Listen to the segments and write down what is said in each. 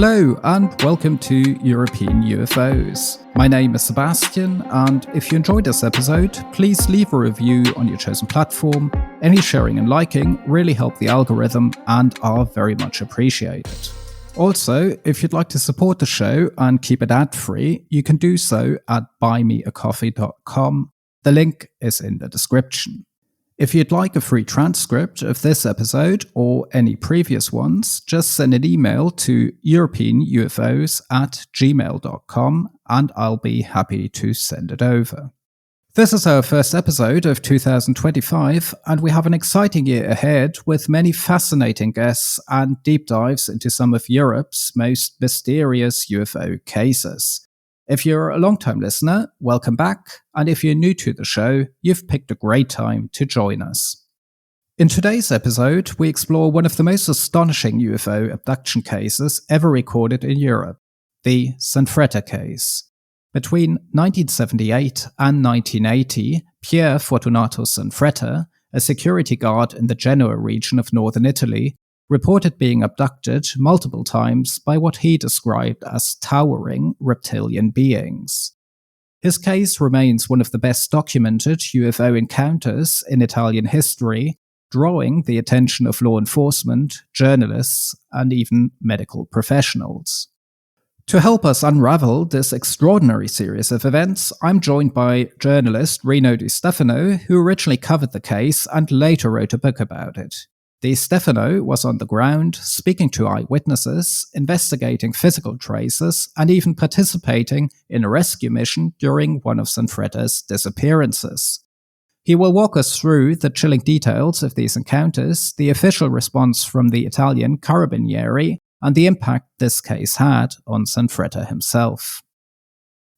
Hello and welcome to European UFOs. My name is Sebastian, and if you enjoyed this episode, please leave a review on your chosen platform. Any sharing and liking really help the algorithm and are very much appreciated. Also, if you'd like to support the show and keep it ad-free, you can do so at buymeacoffee.com. The link is in the description. If you'd like a free transcript of this episode or any previous ones, just send an email to europeanufos@gmail.com and I'll be happy to send it over. This is our first episode of 2025, and we have an exciting year ahead with many fascinating guests and deep dives into some of Europe's most mysterious UFO cases. If you're a long-time listener, welcome back, and if you're new to the show, you've picked a great time to join us. In today's episode, we explore one of the most astonishing UFO abduction cases ever recorded in Europe, the Zanfretta case. Between 1978 and 1980, Pier Fortunato Zanfretta, a security guard in the Genoa region of northern Italy, reported being abducted multiple times by what he described as towering reptilian beings. His case remains one of the best documented UFO encounters in Italian history, drawing the attention of law enforcement, journalists, and even medical professionals. To help us unravel this extraordinary series of events, I'm joined by journalist Rino Di Stefano, who originally covered the case and later wrote a book about it. Di Stefano was on the ground, speaking to eyewitnesses, investigating physical traces, and even participating in a rescue mission during one of Zanfretta's disappearances. He will walk us through the chilling details of these encounters, the official response from the Italian Carabinieri, and the impact this case had on Zanfretta himself.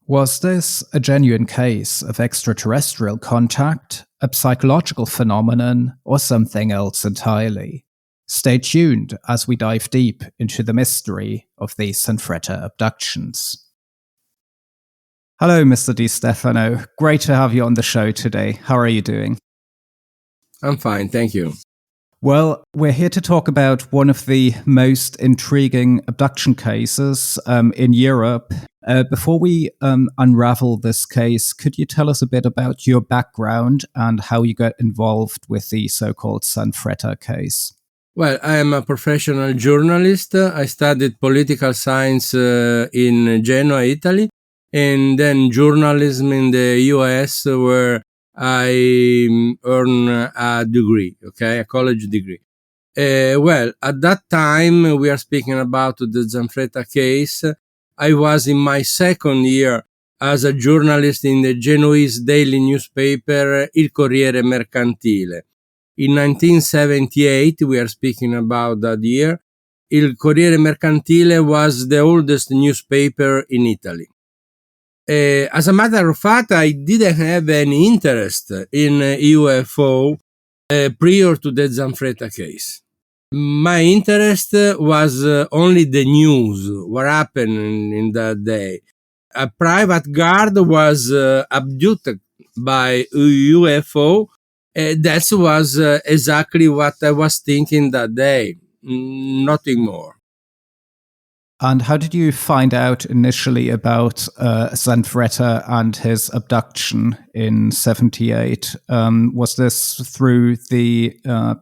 Was this a genuine case of extraterrestrial contact, a psychological phenomenon, or something else entirely? Stay tuned as we dive deep into the mystery of the Zanfretta abductions. Hello, Mr. Di Stefano. Great to have you on the show today. How are you doing? I'm fine, thank you. Well, we're here to talk about one of the most intriguing abduction cases in Europe. Before we unravel this case, could you tell us a bit about your background and how you got involved with the so-called Zanfretta case? Well, I am a professional journalist. I studied political science in Genoa, Italy, and then journalism in the US, where I earned a degree, a college degree. Well, at that time, we are speaking about the Zanfretta case. I was in my second year as a journalist in the Genoese daily newspaper Il Corriere Mercantile. In 1978, we are speaking about that year, Il Corriere Mercantile was the oldest newspaper in Italy. As a matter of fact, I didn't have any interest in UFO prior to the Zanfretta case. My interest was only the news, what happened in that day. A private guard was abducted by UFO. That was exactly what I was thinking that day, nothing more. And how did you find out initially about Zanfretta and his abduction in 1978? Was this through the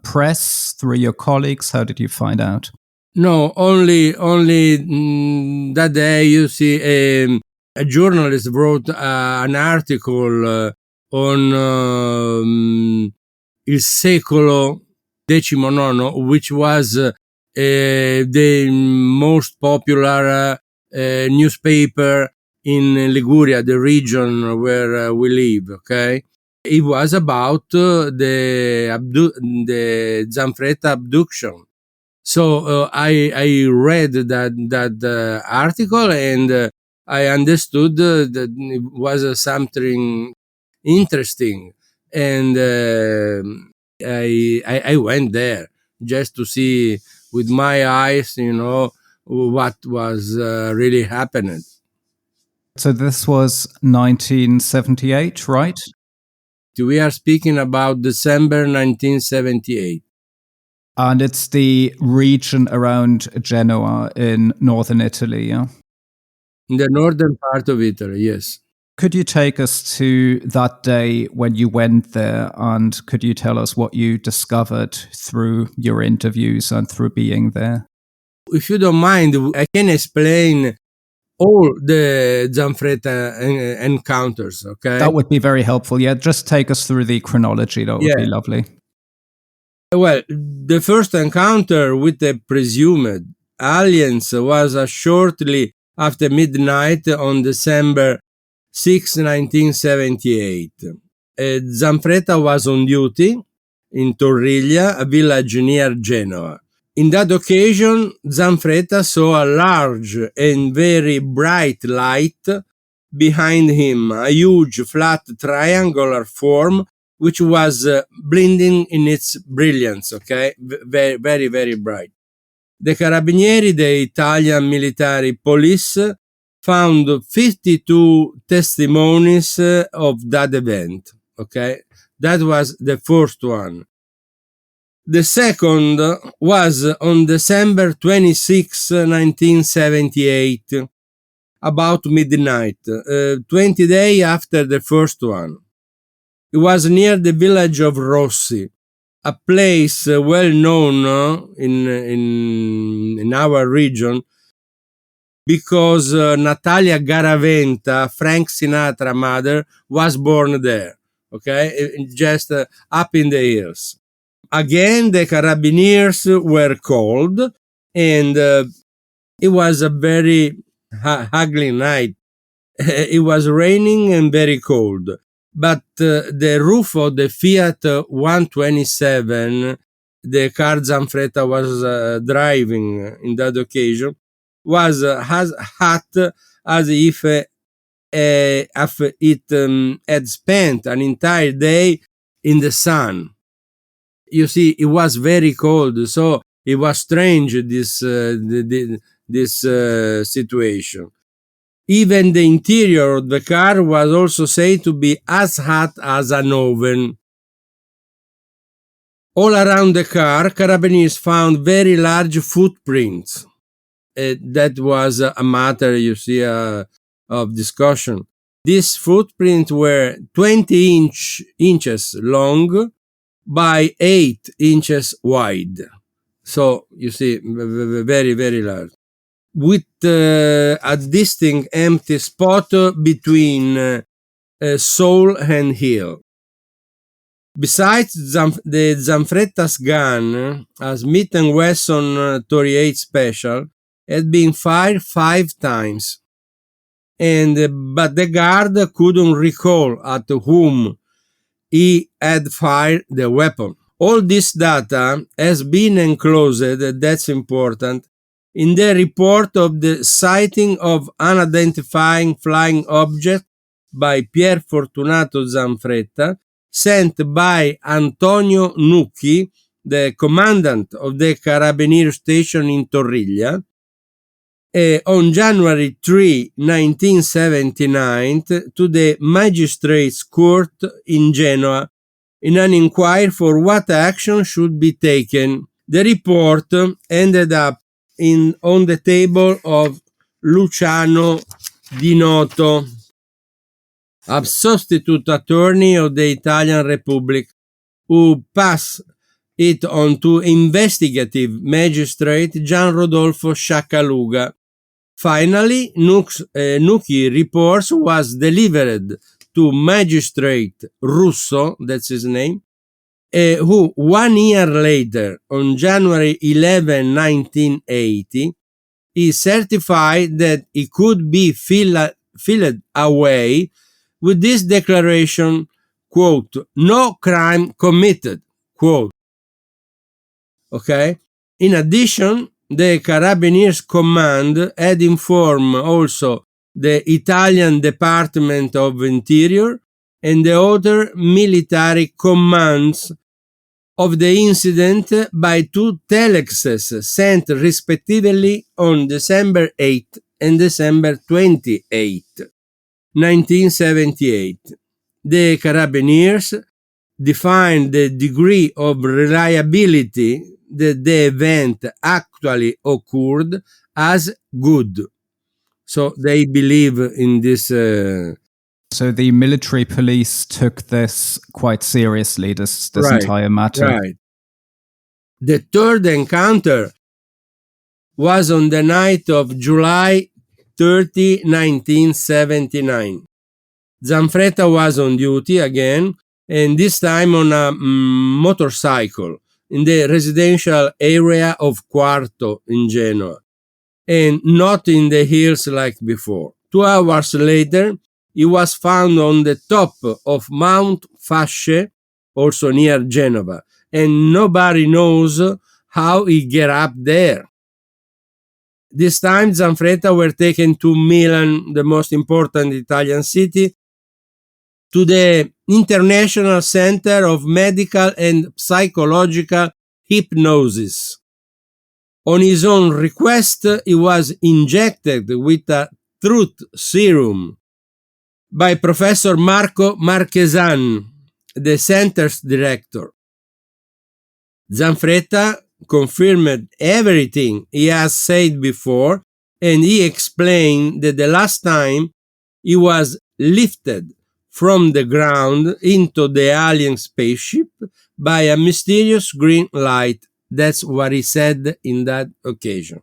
press, through your colleagues? How did you find out? No, only that day, you see, a journalist wrote an article on Il Secolo XIX, which was the most popular newspaper in Liguria, the region where we live, It was about the Zanfretta abduction. So I read that article, and I understood that it was something interesting, and I went there just to see with my eyes, what was really happening. So this was 1978, right? We are speaking about December 1978. And it's the region around Genoa in northern Italy, yeah? In the northern part of Italy, yes. Could you take us to that day when you went there, and could you tell us what you discovered through your interviews and through being there? If you don't mind, I can explain all the Zanfretta encounters, okay? That would be very helpful. Yeah, just take us through the chronology. That would be lovely. Well, the first encounter with the presumed aliens was shortly after midnight on December 6, 1978. Zanfretta was on duty in Torriglia, a village near Genoa. In that occasion, Zanfretta saw a large and very bright light behind him, a huge flat triangular form which was blinding in its brilliance, okay? Very, very, very bright. The Carabinieri, the Italian military police, found 52 testimonies of that event, okay? That was the first one. The second was on December 26, 1978, about midnight, 20 days after the first one. It was near the village of Rossi, a place well known in our region because Natalia Garaventa, Frank Sinatra mother, was born there, okay, just up in the hills. Again, the Carabiniers were called, and it was a very ugly night. It was raining and very cold. But the roof of the Fiat 127, the car Zanfretta was driving in that occasion, was as hot as if it had spent an entire day in the sun. You see, it was very cold, so it was strange, this situation. Even the interior of the car was also said to be as hot as an oven. All around the car, Carabiniers found very large footprints. That was a matter, you see, of discussion. These footprints were 20 inches long by 8 inches wide. So, you see, very, very large. With a distinct empty spot between sole and heel. Besides the Zanfretta's gun, a Smith & Wesson 38 Special had been fired 5 times, but the guard couldn't recall at whom he had fired the weapon. All this data has been enclosed, that's important, in the report of the sighting of unidentified flying object by Pier Fortunato Zanfretta, sent by Antonio Nucchi, the commandant of the Carabinieri station in Torriglia, on January 3, 1979, to the Magistrates' Court in Genoa in an inquiry for what action should be taken. The report ended up on the table of Luciano Di Noto, a substitute attorney of the Italian Republic, who passed it on to investigative magistrate Gian Rodolfo Sciaccaluga. Finally, Nucchi reports was delivered to magistrate Russo, that's his name, who 1 year later, on January 11, 1980, he certified that he could be filed away with this declaration, quote, no crime committed, quote. Okay? In addition, the Carabiniers Command had informed also the Italian Department of Interior and the other military commands of the incident by 2 telexes sent respectively on December 8 and December 28, 1978. The Carabiniers defined the degree of reliability that the event actually occurred as good. So they believe in this. So the military police took this quite seriously, this Right, entire matter. Right. The third encounter was on the night of July 30, 1979. Zanfretta was on duty again, and this time on a motorcycle in the residential area of Quarto in Genoa, and not in the hills like before. 2 hours later, he was found on the top of Mount Fasce, also near Genova, and nobody knows how he get up there. This time, Zanfretta were taken to Milan, the most important Italian city, to the International Center of Medical and Psychological Hypnosis. On his own request, he was injected with a truth serum by Professor Marco Marchesan, the center's director. Zanfretta confirmed everything he has said before, and he explained that the last time he was lifted from the ground into the alien spaceship by a mysterious green light. That's what he said in that occasion.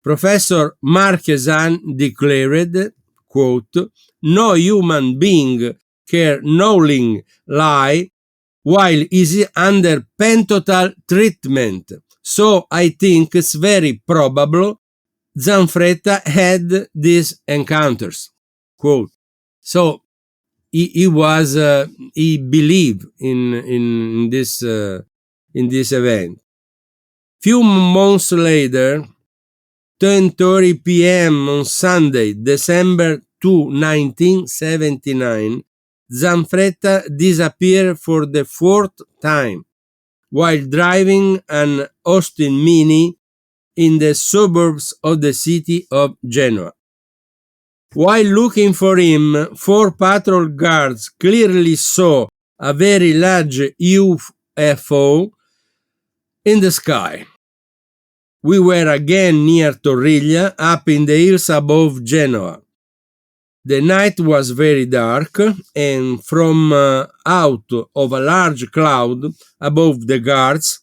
Professor Marchesan declared, quote, "No human being can knowingly lie while is under pentotal treatment. So I think it's very probable Zanfretta had these encounters." Quote. So he believed in this event. Few months later, 10:30 p.m. on Sunday, December 2, 1979, Zanfretta disappeared for the fourth time while driving an Austin Mini in the suburbs of the city of Genoa. While looking for him, 4 patrol guards clearly saw a very large UFO in the sky. We were again near Torriglia, up in the hills above Genoa. The night was very dark, and from out of a large cloud above the guards,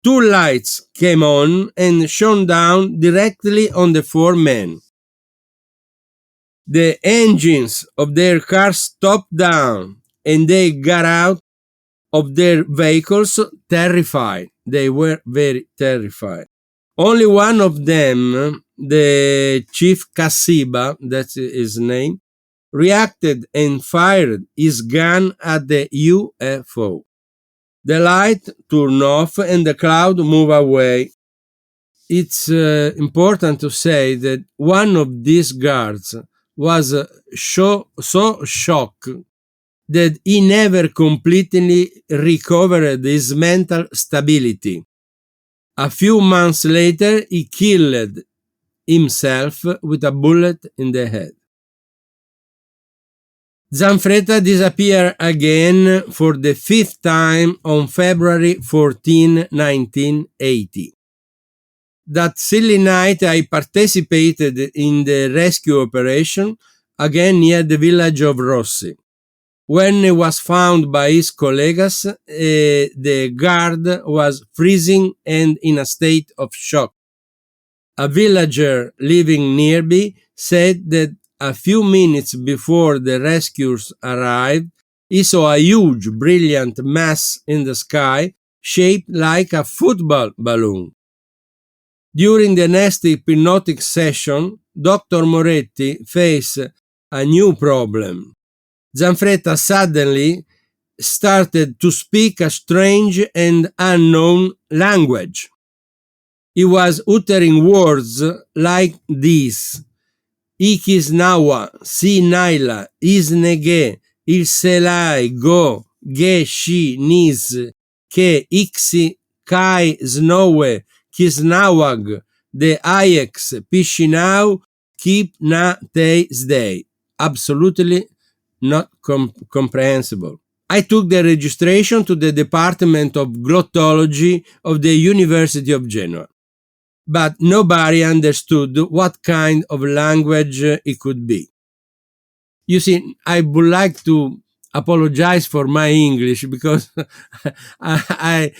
2 lights came on and shone down directly on the 4 men. The engines of their cars stopped down, and they got out of their vehicles terrified. They were very terrified. Only one of them, the Chief Cassiba, that's his name, reacted and fired his gun at the UFO. The light turned off and the cloud moved away. It's important to say that one of these guards was so shocked that he never completely recovered his mental stability. A few months later, he killed himself with a bullet in the head. Zanfretta disappeared again for the 5th time on February 14, 1980. That silly night, I participated in the rescue operation, again near the village of Rossi. When he was found by his colleagues, the guard was freezing and in a state of shock. A villager living nearby said that a few minutes before the rescuers arrived, he saw a huge, brilliant mass in the sky shaped like a football balloon. During the next hypnotic session, Dr. Moretti faced a new problem. Zanfretta suddenly started to speak a strange and unknown language. He was uttering words like these: Ikisnawa, Sinaila, Isnege, Ilselai, Go, Ge, Shi, Nis, Ke, Iksi, Kai, Snowe, Kisnawag, De Ayex, Pishinau, Keep Na Te Zdei. Absolutely not comprehensible. I took the registration to the Department of Glottology of the University of Genoa, but nobody understood what kind of language it could be. You see, I would like to apologize for my English because I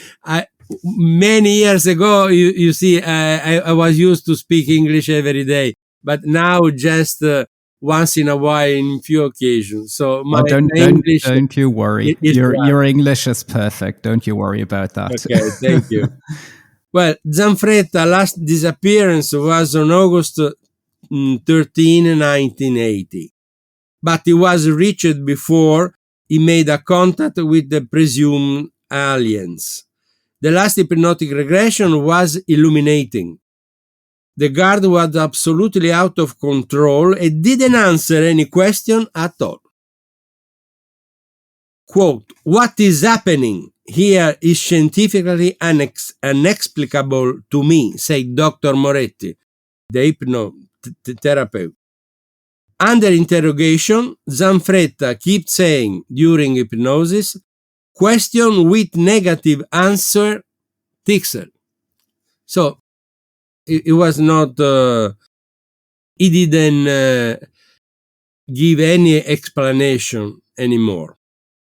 many years ago, you see, I was used to speak English every day, but now just once in a while in few occasions. So my English don't you worry. is Your English is perfect. Don't you worry about that. Okay, thank you. Well, Zanfretta's last disappearance was on August 13, 1980. But he was reached before he made a contact with the presumed aliens. The last hypnotic regression was illuminating. The guard was absolutely out of control and didn't answer any question at all. Quote, "What is happening here is scientifically inexplicable to me," said Dr. Moretti, the hypnotherapist. Under interrogation, Zanfretta kept saying during hypnosis, "question with negative answer, fixer." So it was not, he didn't give any explanation anymore.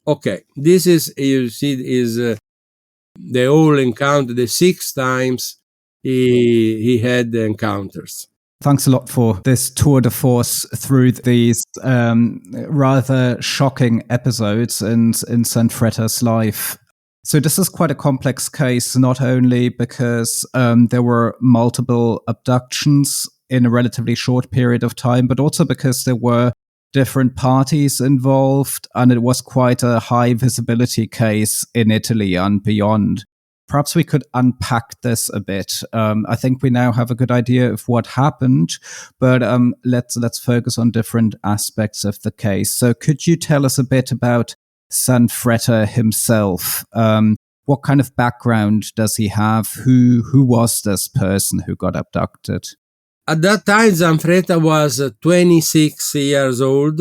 Okay, this is, you see, is the whole encounter, the 6 times he had the encounters. Thanks a lot for this tour de force through these rather shocking episodes in Zanfretta's life. So this is quite a complex case, not only because there were multiple abductions in a relatively short period of time, but also because there were different parties involved, and it was quite a high visibility case in Italy and beyond. Perhaps we could unpack this a bit. I think we now have a good idea of what happened, but let's focus on different aspects of the case. So could you tell us a bit about Zanfretta himself? What kind of background does he have? Who was this person who got abducted? At that time, Zanfretta was 26 years old,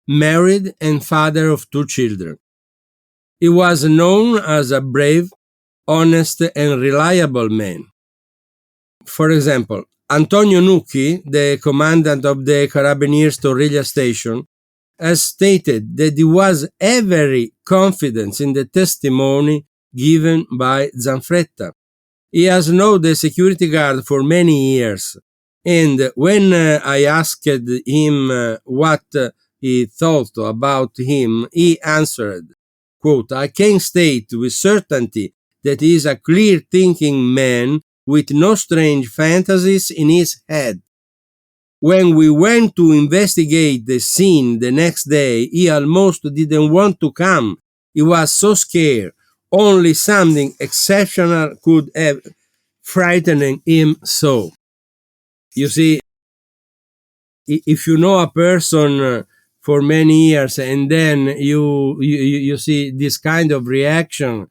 married and father of 2 children. He was known as a brave, honest and reliable man. For example, Antonio Nucchi, the commandant of the Carabinieri Torreglia station, has stated that he was very confident in the testimony given by Zanfretta. He has known the security guard for many years, and when I asked him what he thought about him, he answered, quote, "I can state with certainty that he is a clear-thinking man with no strange fantasies in his head. When we went to investigate the scene the next day, he almost didn't want to come. He was so scared. Only something exceptional could have frightened him so." You see, if you know a person for many years and then you see this kind of reaction,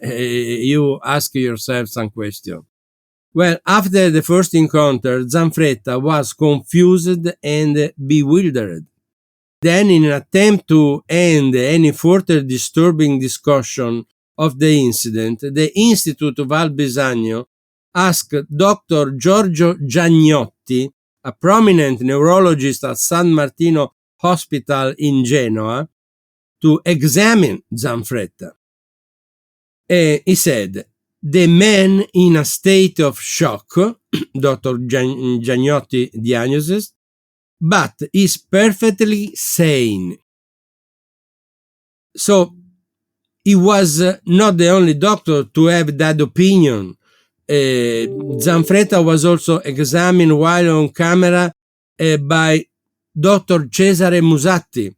you ask yourself some question. Well, after the first encounter, Zanfretta was confused and bewildered. Then, in an attempt to end any further disturbing discussion of the incident, the Institute of Albisagno asked Dr. Giorgio Giagnotti, a prominent neurologist at San Martino Hospital in Genoa, to examine Zanfretta. He said, "The man in a state of shock," Dr. Giagnotti diagnosis, "but is perfectly sane." So he was not the only doctor to have that opinion. Zanfretta was also examined while on camera by Dr. Cesare Musatti,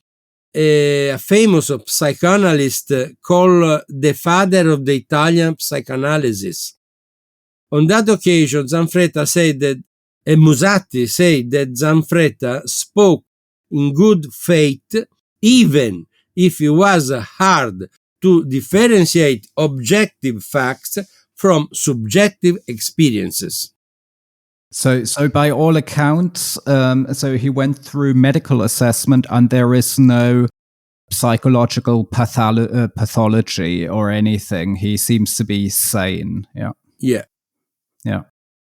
a famous psychoanalyst called the father of the Italian psychoanalysis. On that occasion, Zanfretta said that Musatti said that Zanfretta spoke in good faith, even if it was hard to differentiate objective facts from subjective experiences. So by all accounts, so he went through medical assessment and there is no psychological pathology or anything. He seems to be sane. Yeah. Yeah. Yeah.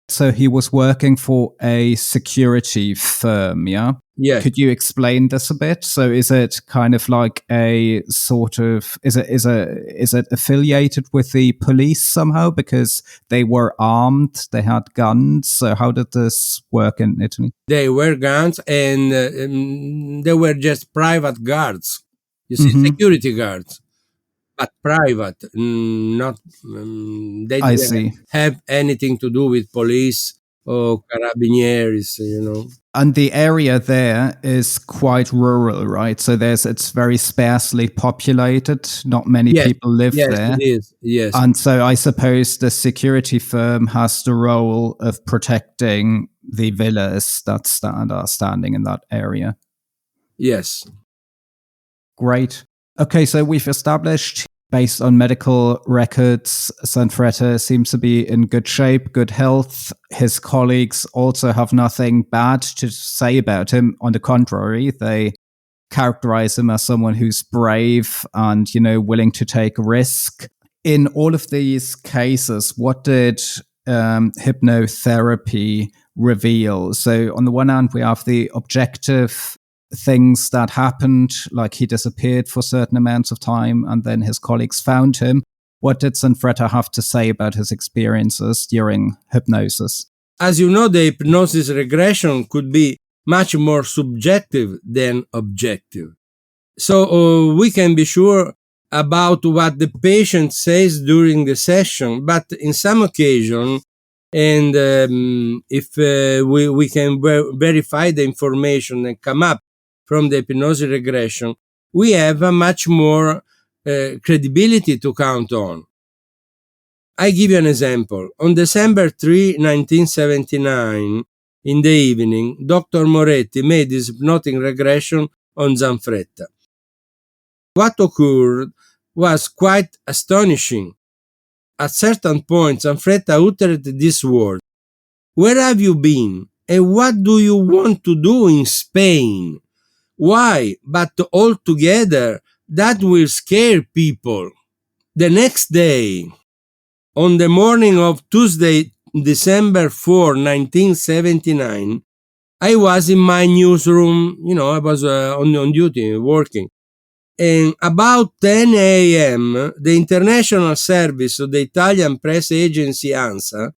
So he was working for a security firm, yeah? Yes. Could you explain this a bit? So is it kind of like a sort of is it affiliated with the police somehow because they were armed, they had guns? So how did this work in Italy? They were guns, and they were just private guards. You see, security guards, but private, not. They I didn't see. have anything to do with police or carabinieri, you know. And the area there is quite rural, right? So it's very sparsely populated. Not many Yes, people live yes, there. it is. Yes, And so I suppose the security firm has the role of protecting the villas that are standing in that area. yes. Great. Okay, so we've established, based on medical records, Zanfretta seems to be in good shape, good health. His colleagues also have nothing bad to say about him. On the contrary, they characterize him as someone who's brave and, willing to take risk. In all of these cases, what did hypnotherapy reveal? So on the one hand, we have the objective things that happened, like he disappeared for certain amounts of time and then his colleagues found him. What did Zanfretta have to say about his experiences during hypnosis? As you know, the hypnosis regression could be much more subjective than objective. So we can be sure about what the patient says during the session, but in some occasion, and if we can verify the information and come up from the hypnosis regression, we have a much more credibility to count on. I give you an example. On December 3, 1979, in the evening, Dr. Moretti made his hypnotic regression on Zanfretta. What occurred was quite astonishing. At certain points, Zanfretta uttered this word: "Where have you been? And what do you want to do in Spain? Why? But altogether, that will scare people." The next day, on the morning of Tuesday, December 4, 1979, I was in my newsroom. I was on duty, working. And about 10 a.m., the international service of the Italian press agency ANSA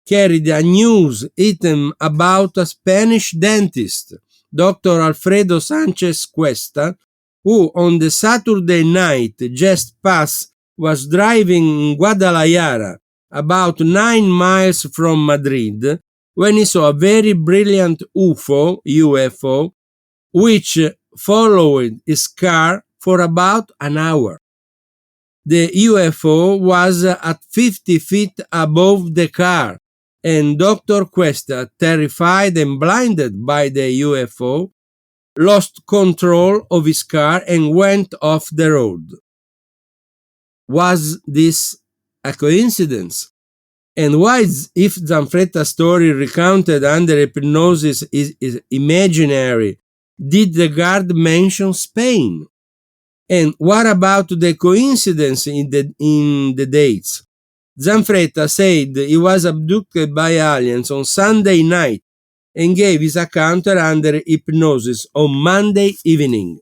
carried a news item about a Spanish dentist, Dr. Alfredo Sanchez Cuesta, who on the Saturday night just past was driving in Guadalajara, about 9 miles from Madrid, when he saw a very brilliant UFO, which followed his car for about an hour. The UFO was at 50 feet above the car, and Dr. Cuesta, terrified and blinded by the UFO, lost control of his car and went off the road. Was this a coincidence? And why, if Zanfretta's story recounted under hypnosis is imaginary, did the guard mention Spain? And what about the coincidence in the dates? Zanfretta said he was abducted by aliens on Sunday night and gave his account under hypnosis on Monday evening.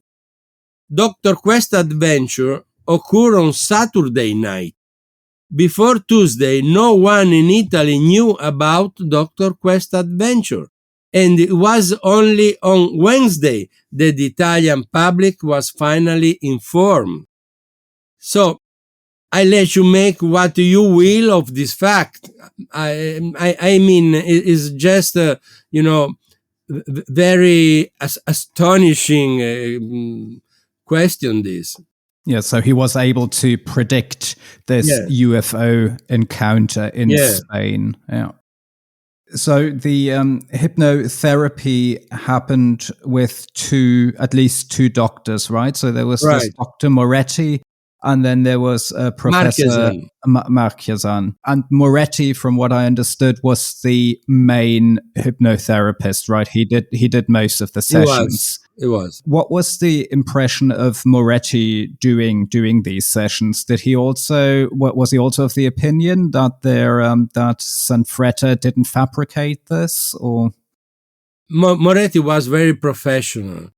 Dr. Quest's adventure occurred on Saturday night. Before Tuesday, no one in Italy knew about Dr. Quest's adventure, and it was only on Wednesday that the Italian public was finally informed. So, I let you make what you will of this fact. I mean, it is just, very astonishing question, this. Yeah, so he was able to predict this UFO encounter in Spain. Yeah. So the hypnotherapy happened with at least two doctors, right? So there was this Dr. Moretti, and then there was Professor Marchesan. And Moretti, from what I understood, was the main hypnotherapist, right? He did most of the sessions. It was. What was the impression of Moretti doing these sessions? Did he also was he also of the opinion that that Zanfretta didn't fabricate this, or Moretti was very professional,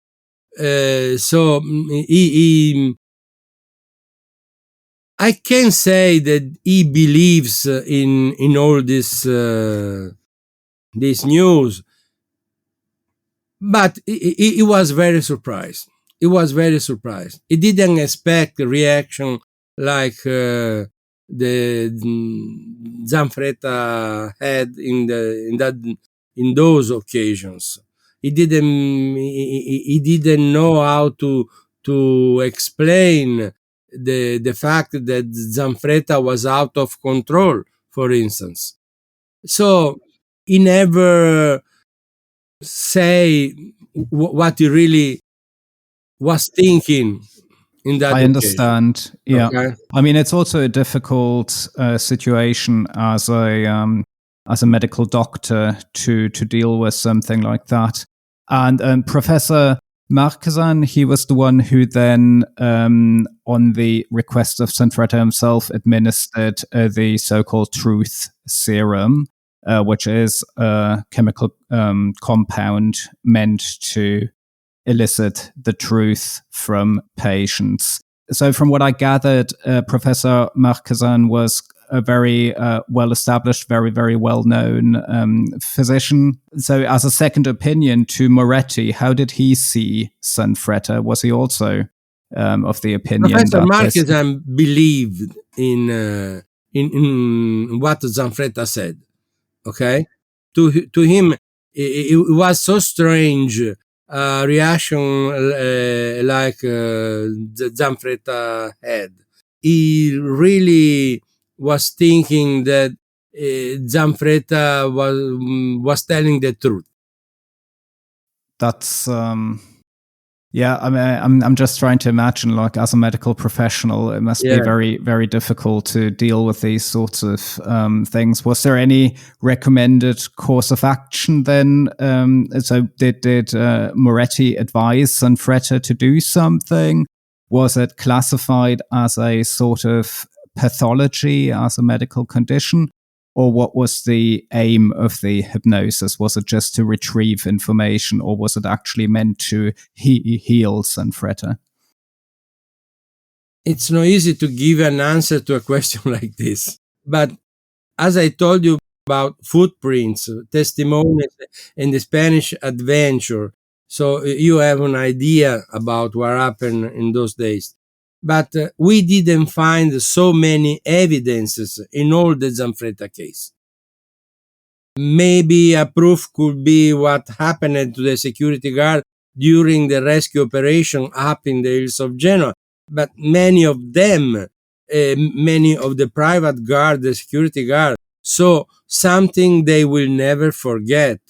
so he I can say that he believes in all this news, but he was very surprised. He was very surprised. He didn't expect a reaction like the Zanfretta had in those occasions. He didn't know how to explain the fact that Zanfretta was out of control, for instance. So he never say what he really was thinking in that I occasion. understand. Yeah, Okay. I mean it's also a difficult situation as a medical doctor to deal with something like that. And Professor Marquesan, he was the one who then, on the request of Zanfretta himself, administered the so-called truth serum, which is a chemical compound meant to elicit the truth from patients. So from what I gathered, Professor Marquesan was a very well-established, very, very well-known physician. So as a second opinion to Moretti, how did he see Zanfretta? Was he also of the opinion Professor that Marquesan believed in what Zanfretta said. Okay, to him it was so strange reaction like Zanfretta had. He really was thinking that Zanfretta was telling the truth. that's yeah, I mean, I'm just trying to imagine, like, as a medical professional, it must be very, very difficult to deal with these sorts of things. Was there any recommended course of action then? So did Moretti advise Zanfretta to do something? Was it classified as a sort of pathology, as a medical condition? Or what was the aim of the hypnosis? Was it just to retrieve information, or was it actually meant to heal Zanfretta? It's not easy to give an answer to a question like this. But as I told you about footprints, testimonies, and the Spanish adventure, so you have an idea about what happened in those days. But we didn't find so many evidences in all the Zanfretta case. Maybe a proof could be what happened to the security guard during the rescue operation up in the hills of Genoa. But many of them, many of the private guard, the security guard, saw something they will never forget.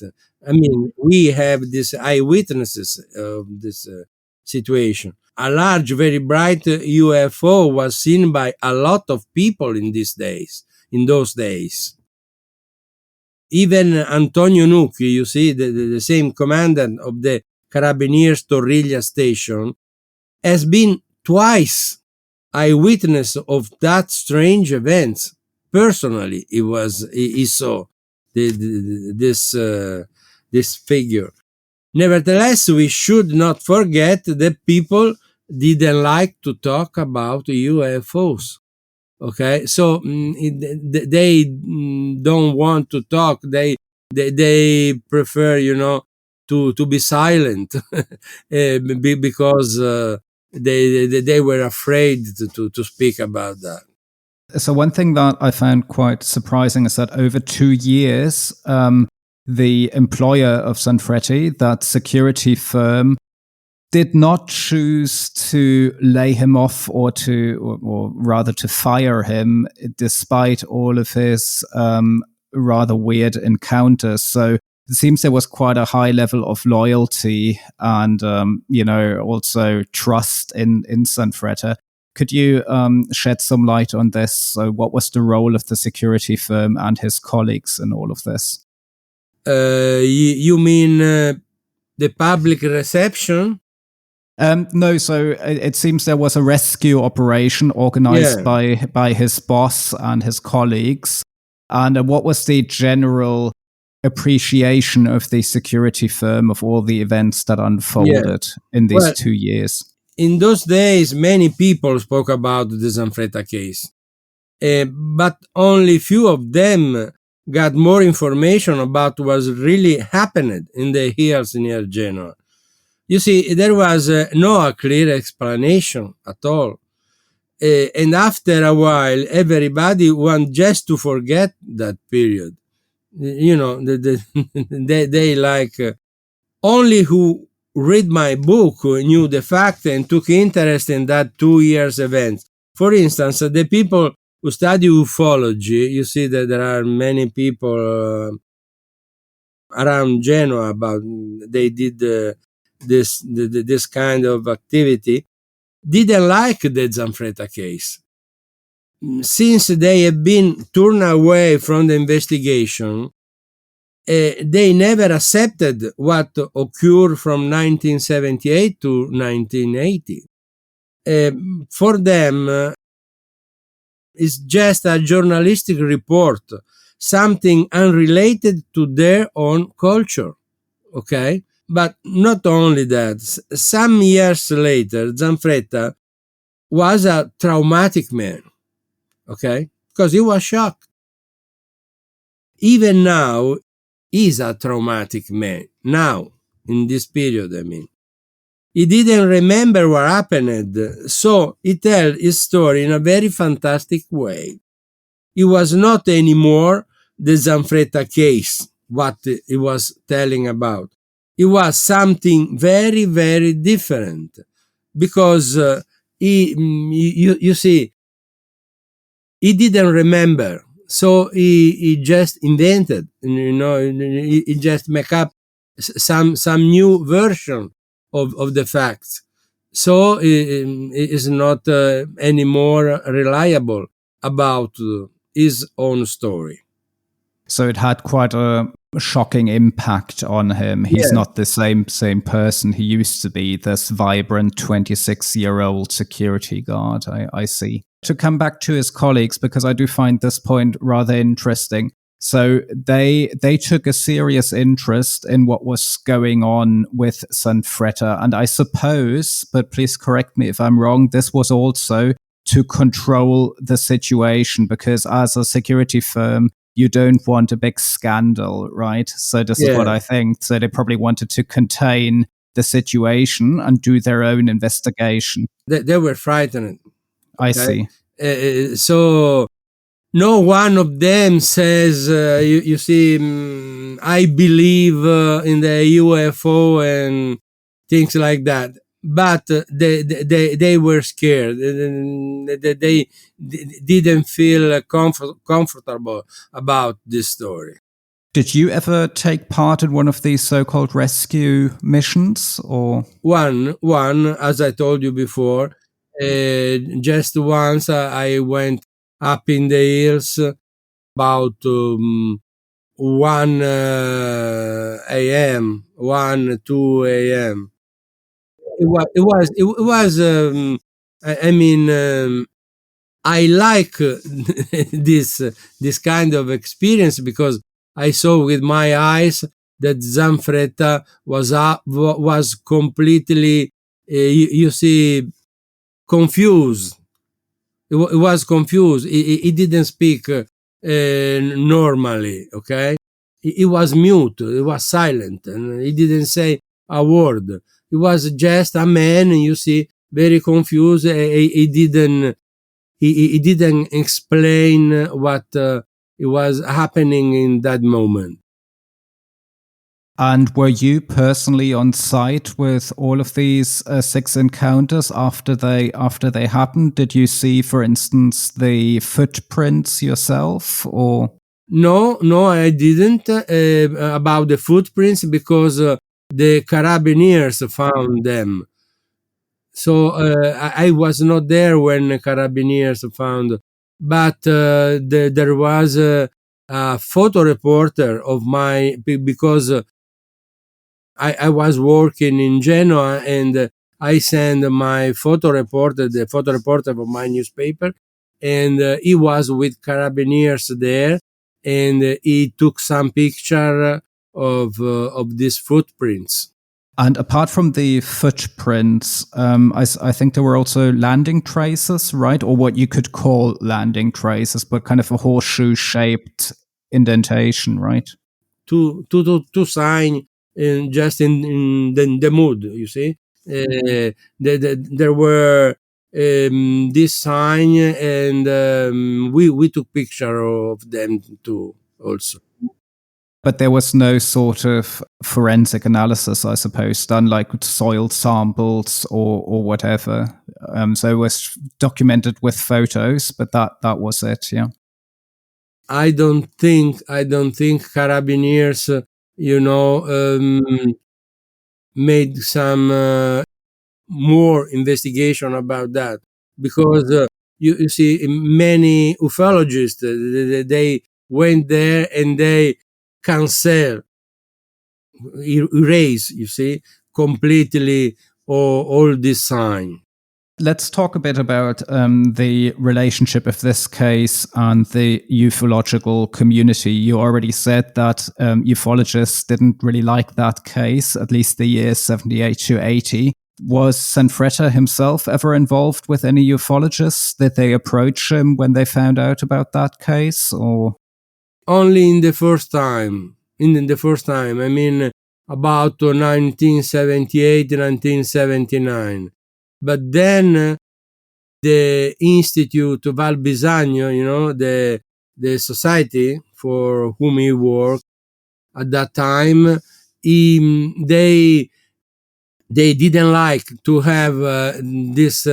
I mean, we have these eyewitnesses of this situation. A large, very bright UFO was seen by a lot of people in those days. Even Antonio Nucchi, you see, the same commandant of the Carabinieri Torriglia station, has been twice eyewitness of that strange events. Personally, he saw this figure. Nevertheless, we should not forget that people didn't like to talk about UFOs. Okay, so they don't want to talk. They prefer, to be silent because they were afraid to speak about that. So one thing that I found quite surprising is that over 2 years, the employer of Zanfretta, that security firm, did not choose to lay him off or rather to fire him, despite all of his rather weird encounters. So it seems there was quite a high level of loyalty and also trust in Zanfretta. Could you shed some light on this? So what was the role of the security firm and his colleagues in all of this? You mean the public reception? No, so it seems there was a rescue operation organized by his boss and his colleagues. And what was the general appreciation of the security firm of all the events that unfolded in these 2 years? In those days, many people spoke about the Zanfretta case, but only few of them got more information about what really happened in the hills near Genoa. You see, there was no clear explanation at all. And after a while, everybody want just to forget that period. You know, they like only who read my book knew the fact and took interest in that 2 years event. For instance, the people who study ufology, you see that there are many people around Genoa about they did this kind of activity, didn't like the Zanfretta case. Since they have been turned away from the investigation, they never accepted what occurred from 1978 to 1980. For them, it's just a journalistic report, something unrelated to their own culture. Okay? But not only that, some years later, Zanfretta was a traumatic man, okay? Because he was shocked. Even now, he's a traumatic man. Now, in this period, I mean. He didn't remember what happened, so he tells his story in a very fantastic way. It was not anymore the Zanfretta case, what he was telling about. It was something very, very different because you see, he didn't remember. So he just invented, he just make up some new version of the facts. So it is not any more reliable about his own story. So it had quite a shocking impact on him. He's not the same person he used to be, this vibrant 26-year-old security guard. I see. To come back to his colleagues, because I do find this point rather interesting. So they took a serious interest in what was going on with Zanfretta. And I suppose, but please correct me if I'm wrong, this was also to control the situation, because as a security firm, you don't want a big scandal, right? So this is what I think. So they probably wanted to contain the situation and do their own investigation. They were frightened. I see. So no one of them says, you see, I believe in the UFO and things like that. But they were scared. They didn't feel comfortable about this story. Did you ever take part in one of these so-called rescue missions, or one? As I told you before, just once I went up in the hills about 1 a.m., 2 a.m. It was I mean, I like this kind of experience because I saw with my eyes that Zanfretta was completely, you see, confused. It was confused. He didn't speak normally, okay? He was mute. He was silent, and he didn't say a word. He was just a man, you see, very confused. He didn't explain what was happening in that moment. And were you personally on site with all of these 6 encounters after they happened? Did you see, for instance, the footprints yourself, or? No, I didn't about the footprints because the Carabiniers found them. So I was not there when the Carabiniers found, but there was a photo reporter of my, because I was working in Genoa and I sent my the photo reporter of my newspaper, and he was with Carabiniers there, and he took some picture of these footprints. And apart from the footprints, I think there were also landing traces, right? Or what you could call landing traces, but kind of a horseshoe-shaped indentation, right? To sign just in the mood, you see. There were this sign, and we took picture of them too also. But there was no sort of forensic analysis, I suppose, done like with soil samples or whatever. So it was documented with photos, but that was it. Yeah. I don't think Carabiniers, made some more investigation about that, because you see many ufologists, they went there and they cancel, erase, you see, completely all this sign. Let's talk a bit about the relationship of this case and the ufological community. You already said that ufologists didn't really like that case, at least the years 78 to 80. Was Zanfretta himself ever involved with any ufologists? Did they approach him when they found out about that case, or only in the first time? I mean, about 1978, 1979. But then the Institute of Val Bisagno, the society for whom he worked at that time, they didn't like to have this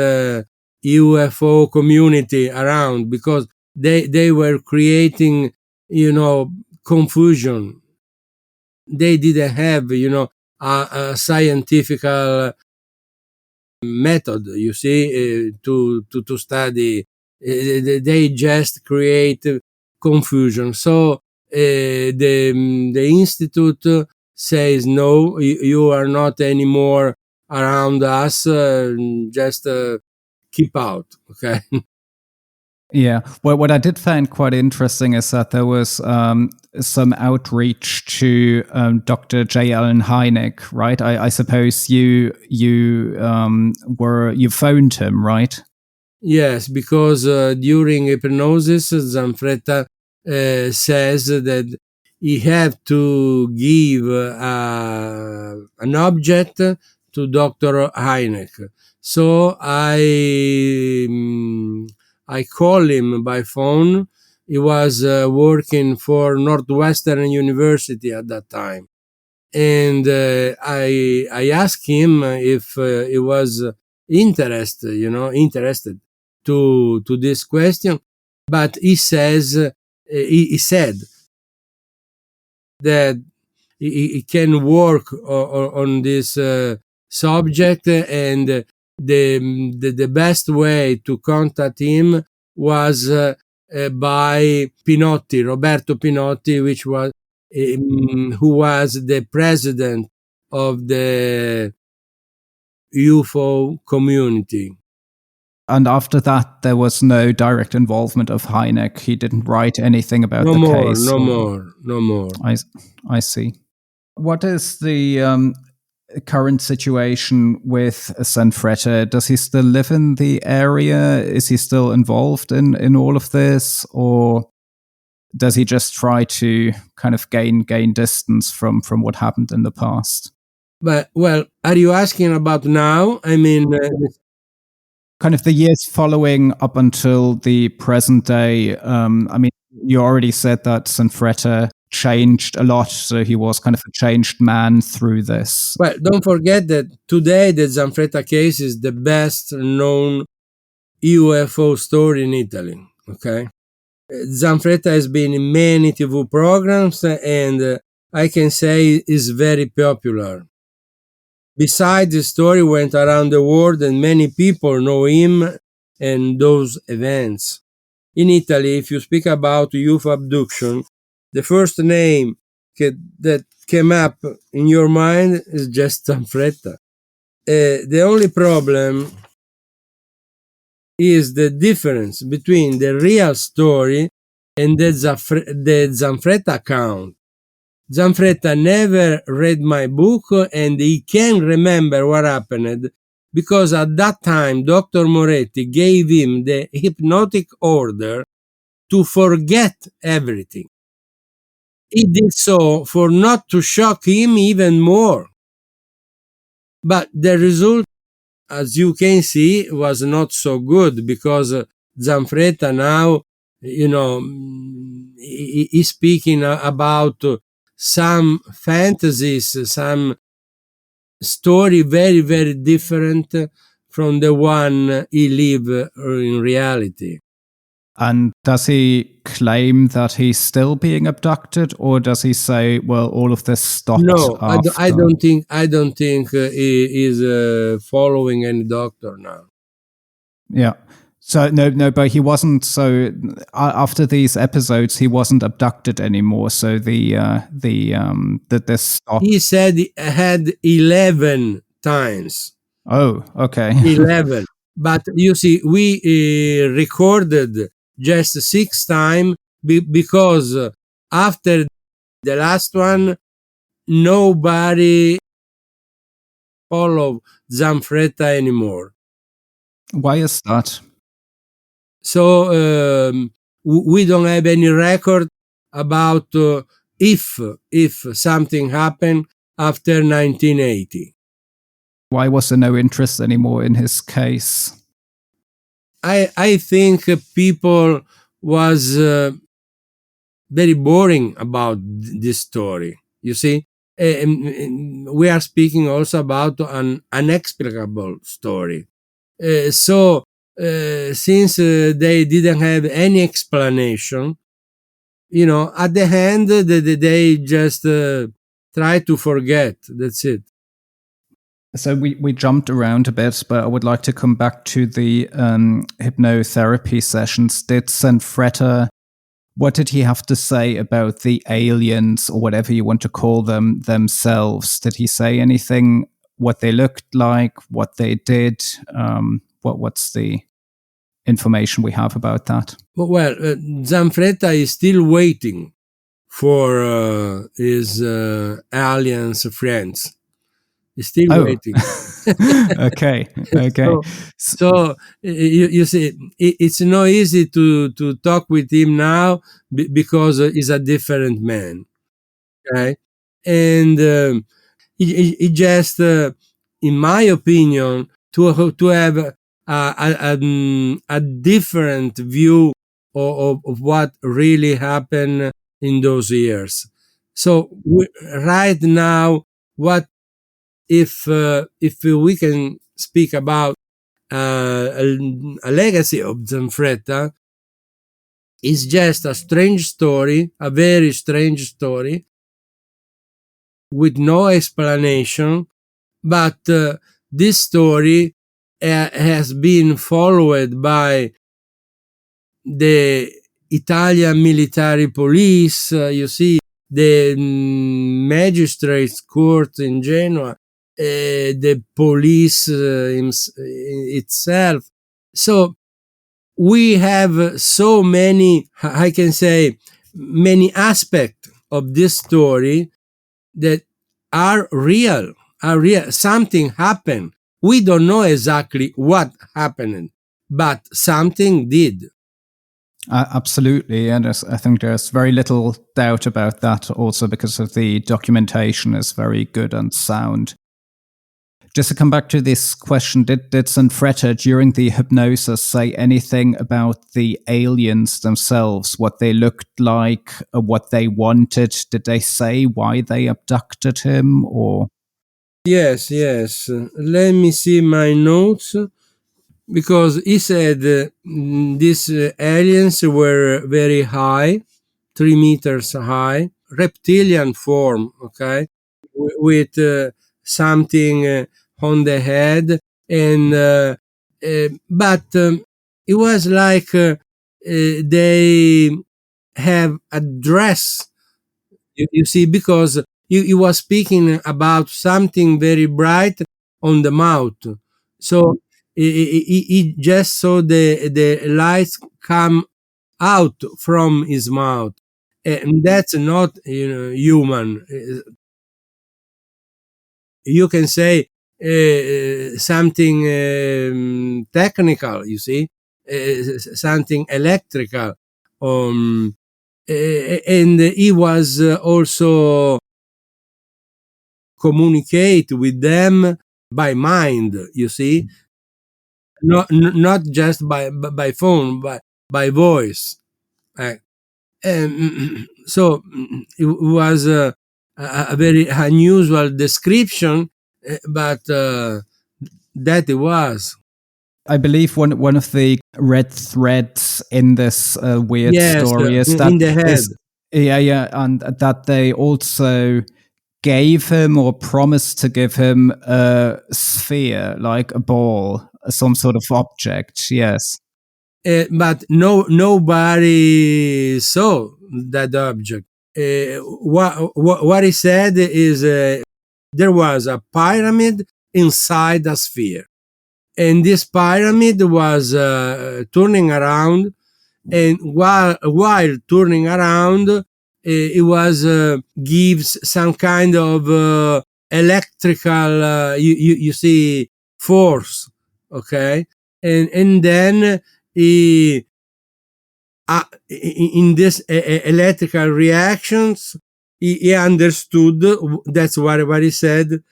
UFO community around, because they were creating, confusion. They didn't have, a scientific method, you see, to study. They just create confusion. So the institute says, no, you are not anymore around us. Just keep out. Okay. yeah. Well, what I did find quite interesting is that there was some outreach to Dr. J. Allen Hynek, right? I suppose you phoned him, right? Yes, because during hypnosis, Zanfretta says that he had to give an object to Dr. Hynek. So I call him by phone. He was working for Northwestern University at that time, and I asked him if he was interested to this question, but he said that he can work on this subject, and the best way to contact him was by Pinotti, Roberto Pinotti, which was who was the president of the UFO community. And after that, there was no direct involvement of Hynek. He didn't write anything about the case. No more. I see. What is the current situation with Zanfretta? Does he still live in the area? Is he still involved in all of this, or does he just try to kind of gain distance from what happened in the past? But well, are you asking about now? I mean, kind of the years following up until the present day. I mean, you already said that Zanfretta changed a lot, so he was kind of a changed man through this. Well, don't forget that today the Zanfretta case is the best known UFO story in Italy. Okay, Zanfretta has been in many TV programs, and I can say is very popular. Besides, the story went around the world, and many people know him and those events. In Italy, if you speak about UFO abduction, the first name that came up in your mind is just Zanfretta. The only problem is the difference between the real story and the Zanfretta account. Zanfretta never read my book and he can't remember what happened because at that time Dr. Moretti gave him the hypnotic order to forget everything. He did so for not to shock him even more. But the result, as you can see, was not so good because Zanfretta now, he's speaking about some fantasies, some story very, very different from the one he lived in reality. And does he claim that he's still being abducted, or does he say, "Well, all of this stopped"? No, after? I don't think. I don't think he is following any doctor now. Yeah. So no, but he wasn't. So after these episodes, he wasn't abducted anymore. So the stop. He said he had 11 times. Oh, okay. 11. But you see, we recorded just 6 times because after the last one, nobody followed Zanfretta anymore. Why is that? So we don't have any record about if something happened after 1980. Why was there no interest anymore in his case? I think people was very boring about this story. You see, we are speaking also about an inexplicable story. So since they didn't have any explanation, at the end they just try to forget. That's it. So we jumped around a bit, but I would like to come back to the hypnotherapy sessions. Did Zanfretta, what did he have to say about the aliens, or whatever you want to call them, themselves? Did he say anything? What they looked like, what they did? What's the information we have about that? Well, Zanfretta is still waiting for his aliens friends. He's still waiting. Okay. So you see, it's not easy to talk with him now because he's a different man. Okay, and he just, in my opinion, to have a different view of what really happened in those years. So right now, what if we can speak about a legacy of Zanfretta, is just a strange story, a very strange story, with no explanation, but this story has been followed by the Italian military police, you see, the magistrates court in Genoa, the police itself. So we have so many, I can say, many aspects of this story that are real. Something happened. We don't know exactly what happened, but something did. Absolutely, and I think there's very little doubt about that, also because of the documentation is very good and sound. Just to come back to this question, did Zanfretta during the hypnosis say anything about the aliens themselves, what they looked like, what they wanted? Did they say why they abducted him, or? Yes. Let me see my notes. Because he said these aliens were very high, 3 meters high, reptilian form, okay, with something on the head, and but it was like they have a dress. You see, because he was speaking about something very bright, on the mouth. So he just saw the lights come out from his mouth, and that's not human. You can say something technical, you see, something electrical, and he was also communicate with them by mind, you see, not just by phone, but by voice. So it was a very unusual description, but that it was. I believe one of the red threads in this weird Yes, story is in the head. yeah, and that they also gave him or promised to give him a sphere, like a ball, some sort of object. Yes. But nobody saw that object. What he said is there was a pyramid inside a sphere, and this pyramid was turning around, and while turning around, it was gives some kind of electrical, you see, force, okay, and then he, in this electrical reactions, he understood. That's what he said.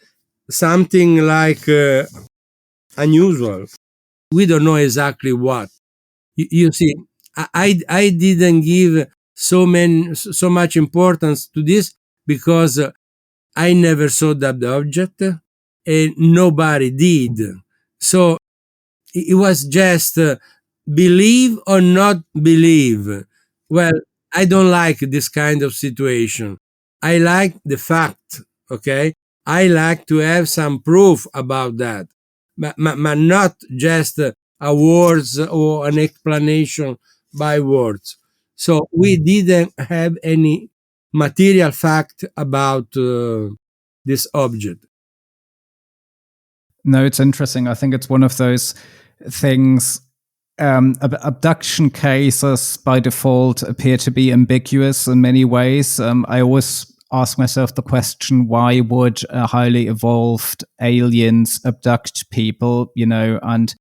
Something like unusual. We don't know exactly what. You see, I didn't give so much importance to this because I never saw that object, and nobody did. So it was just believe or not believe. Well, I don't like this kind of situation. I like the fact, okay? I like to have some proof about that, but not just a words or an explanation by words. So we didn't have any material fact about this object. No, it's interesting. I think it's one of those things. Abduction cases by default appear to be ambiguous in many ways. I always ask myself the question, why would highly evolved aliens abduct people, and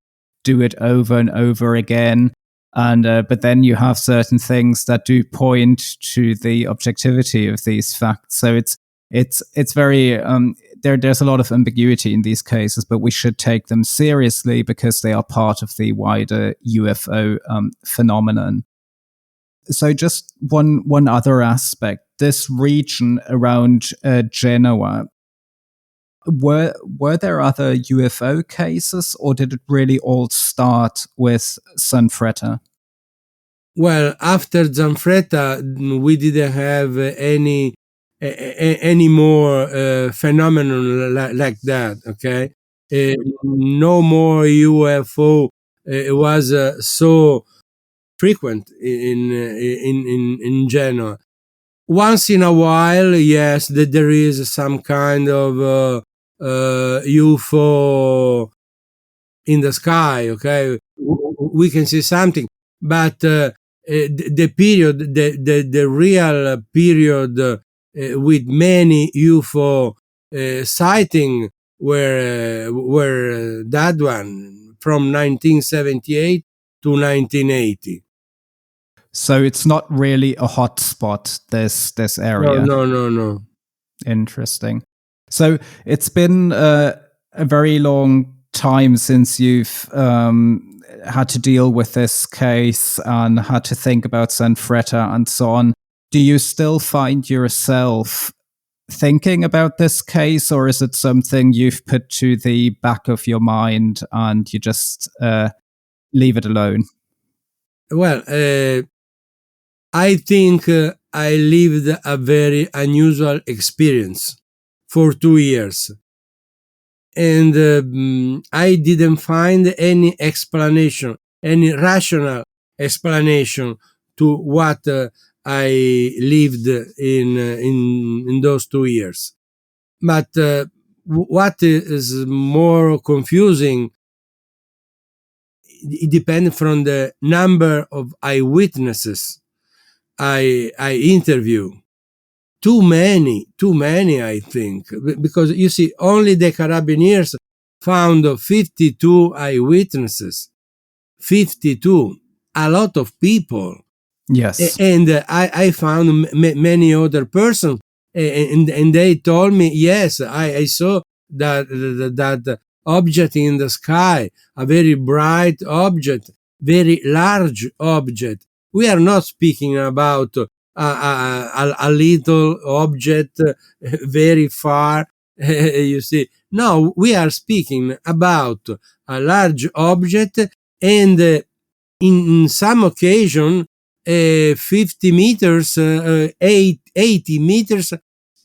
do it over and over again? And but then you have certain things that do point to the objectivity of these facts. So it's very there's a lot of ambiguity in these cases, but we should take them seriously because they are part of the wider UFO phenomenon. So just one other aspect, this region around Genoa, were there other UFO cases, or did it really all start with Zanfretta? Well, after Zanfretta, we didn't have any more phenomenon like that. Okay, no more UFO. It was so frequent in Genoa. Once in a while, yes, that there is some kind of UFO in the sky. Okay, we can see something, but the period, the real period with many UFO sighting were that one from 1978 to 1980. So it's not really a hot spot, this area. No. Interesting. So it's been a very long time since you've had to deal with this case and had to think about Zanfretta and so on. Do you still find yourself thinking about this case, or is it something you've put to the back of your mind and you just leave it alone? Well, I think I lived a very unusual experience for 2 years. And I didn't find any explanation, any rational explanation to what I lived in those 2 years. But what is more confusing, it depends from the number of eyewitnesses I interview. Too many, I think, because you see, only the Carabiniers found 52 eyewitnesses. 52, a lot of people. Yes. And I found many other persons, and they told me, yes, I saw that object in the sky, a very bright object, very large object. We are not speaking about a little object very far, you see. No, we are speaking about a large object, and in some occasion, 50 meters, 80 meters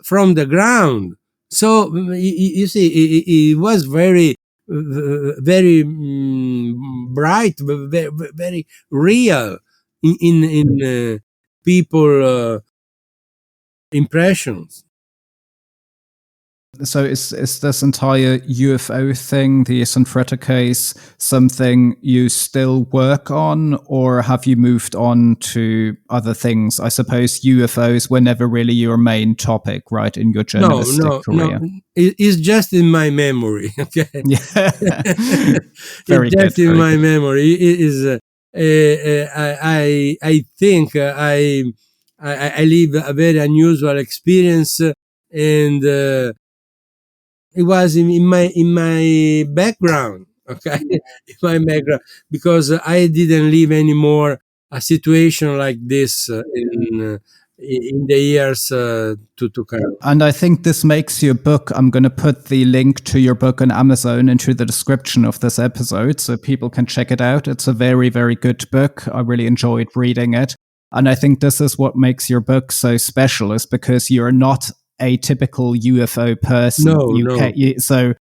from the ground. So you see, it was very, very bright, very real in people impressions. So is this entire UFO thing, the Zanfretta case, something you still work on, or have you moved on to other things? I suppose UFOs were never really your main topic, right, in your journalistic career? No. It's just in my memory. Okay. Yeah. Very it's just good, in my memory. It is. I think I live a very unusual experience, and it was in my background. Okay. In my background, because I didn't live anymore a situation like this in the years to come. And I think this makes your book, I'm going to put the link to your book on Amazon into the description of this episode so people can check it out. It's a very, very good book. I really enjoyed reading it. And I think this is what makes your book so special, is because you're not a typical UFO person. So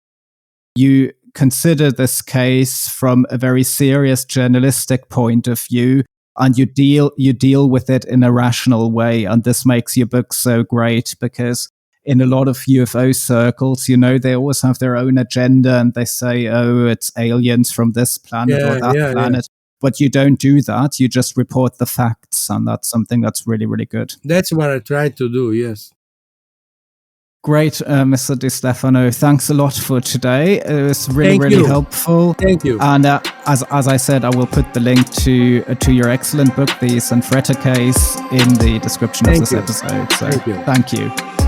you consider this case from a very serious journalistic point of view, and you deal with it in a rational way. And this makes your book so great, because in a lot of UFO circles, they always have their own agenda, and they say, oh, it's aliens from this planet or that planet. Yeah. But you don't do that. You just report the facts, and that's something that's really, really good. That's what I try to do, yes. Great, Mr. Di Stefano. Thanks a lot for today. It was really helpful. Thank you. And as I said, I will put the link to your excellent book, The Zanfretta Case, in the description of this episode. So thank you.